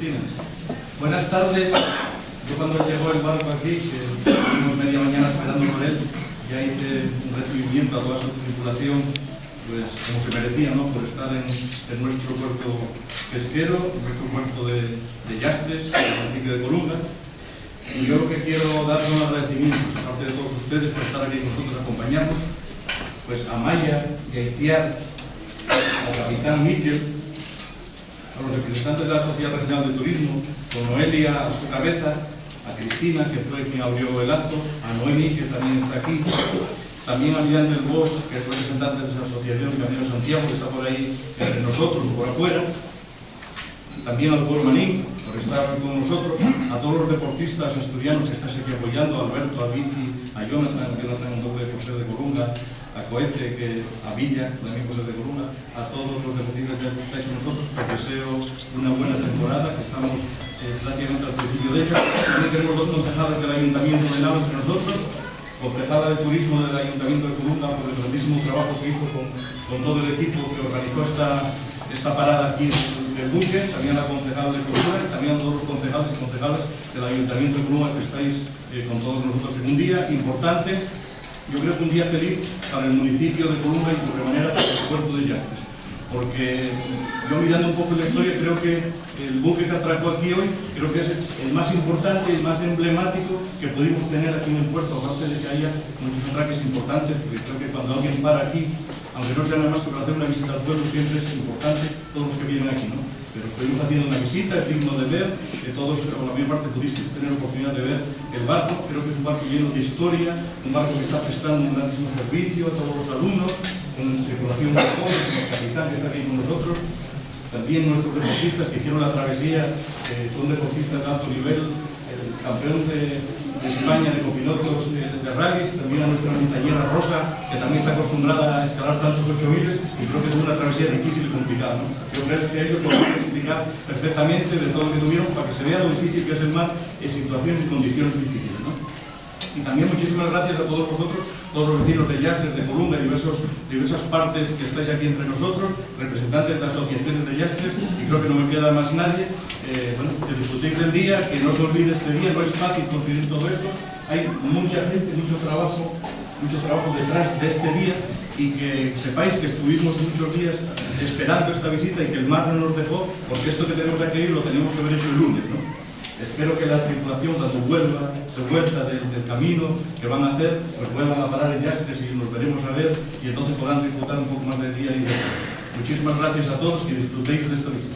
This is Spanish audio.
Cristina. Buenas tardes. Yo cuando llegó el barco aquí, que estuvimos media mañana esperando por él, ya hice un recibimiento a toda su tripulación, pues como se merecía, ¿no? Por estar en nuestro puerto pesquero, en nuestro puerto de Llastres, en el municipio de Colunga. Y yo lo que quiero dar son agradecimientos, aparte de todos ustedes, por estar aquí con nosotros, acompañarnos, pues a Maya y a Iciar, al capitán Miquel, a los representantes de la Sociedad Regional de Turismo, con Noelia a su cabeza, a Cristina, que fue quien abrió el acto, a Noemi, que también está aquí, también a Millán del Bosch, que es representante de esa asociación Camino Santiago, que está por ahí entre nosotros o por afuera, también al Coro Manín, por estar con nosotros, a todos los deportistas asturianos que estáis aquí apoyando, a Alberto, a Viti, a Jonathan, un doble de de Colunga, a Coete, a Villa, también de Colunga, a todos los deportistas que estáis con nosotros, os deseo una buena temporada, que estamos prácticamente al principio de ella. También tenemos dos concejales del Ayuntamiento de Nava entre nosotros, concejala de Turismo del Ayuntamiento de Colunga, por el grandísimo trabajo que hizo con todo el equipo que organizó esta parada aquí en el buque, también a la concejal de Cultura, también a todos los concejales y concejales del Ayuntamiento de Colunga que estáis con todos nosotros en un día importante. Yo creo que un día feliz para el municipio de Colunga y de sobremanera para el puerto de Llastres, porque yo mirando un poco la historia creo que el buque que atracó aquí hoy creo que es el más importante y el más emblemático que pudimos tener aquí en el puerto, aparte de que haya muchos atraques importantes, porque creo que cuando alguien para aquí, aunque no sea nada más que para hacer una visita al pueblo, siempre es importante todos los que vienen aquí, ¿no? Pero estuvimos haciendo una visita, es digno de ver, que todos, o la mayor parte pudisteis tener oportunidad de ver el barco. Creo que es un barco lleno de historia, un barco que está prestando un grandísimo servicio a todos los alumnos, con tripulación de jóvenes, con el capitán que está aquí con nosotros, también nuestros deportistas que hicieron la travesía, son deportistas de alto nivel, el campeón de España de copilotos de rallies, también a nuestra montañera Rosa, que también está acostumbrada a escalar tantos 8000, y creo que es una travesía difícil y complicada, ¿no? Yo creo que ellos lo pueden explicar perfectamente de todo lo que tuvieron para que se vea lo difícil que es el mar en situaciones y condiciones difíciles, ¿no? Y también muchísimas gracias a todos vosotros, todos los vecinos de Llastres, de Colunga y diversas partes que estáis aquí entre nosotros, representantes de asociaciones de Llastres, y creo que no me queda más nadie. Bueno, que disfrutéis del día, que no os olvide este día, no es fácil conseguir todo esto, hay mucha gente, mucho trabajo detrás de este día, y que sepáis que estuvimos muchos días esperando esta visita y que el mar no nos dejó, porque esto que tenemos aquí lo teníamos que haber hecho el lunes, ¿no? Espero que la tripulación, cuando vuelva del camino que van a hacer, pues vuelvan a parar en Llastres y nos veremos a ver, y entonces podrán disfrutar un poco más del día y de todo. Muchísimas gracias a todos, que disfrutéis de esta visita.